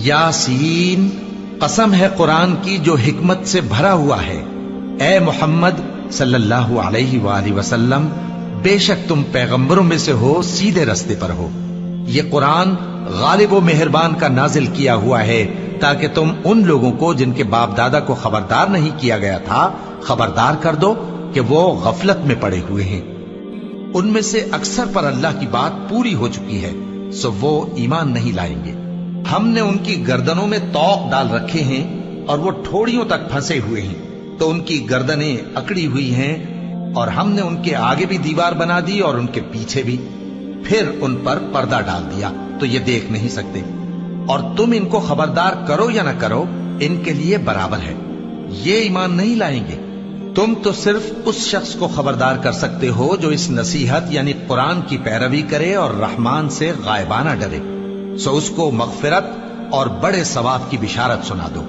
यासीन, कसम है कुरान की जो हिकमत से भरा हुआ है। ए मोहम्मद सल्लल्लाहु अलैहि वसल्लम, बेशक तुम पैगंबरों में से हो, सीधे रास्ते पर हो। ये कुरान गालिब व मेहरबान का नाजिल किया हुआ है ताकि तुम उन लोगों को जिनके बाप दादा को खबरदार नहीं किया गया था खबरदार कर दो कि वो गफलत में पड़े हुए हैं। उनमें से अक्सर पर अल्लाह की बात पूरी हो चुकी है, सो वो ईमान नहीं लाएंगे। हमने उनकी गर्दनों में तौक डाल रखे हैं और वो ठोड़ियों तक फंसे हुए हैं, तो उनकी गर्दनें अकड़ी हुई हैं, और हमने उनके आगे भी दीवार बना दी और उनके पीछे भी, फिर उन पर पर्दा डाल दिया तो ये देख नहीं सकते। और तुम इनको खबरदार करो या न करो, इनके लिए बराबर है, ये ईमान नहीं लाएंगे। तुम तो सिर्फ उस शख्स को खबरदार कर सकते हो जो इस नसीहत यानी कुरान की पैरवी करे और रहमान से गायबाना डरे, सो उसको मगफिरत और बड़े सवाब की बिशारत सुना दो।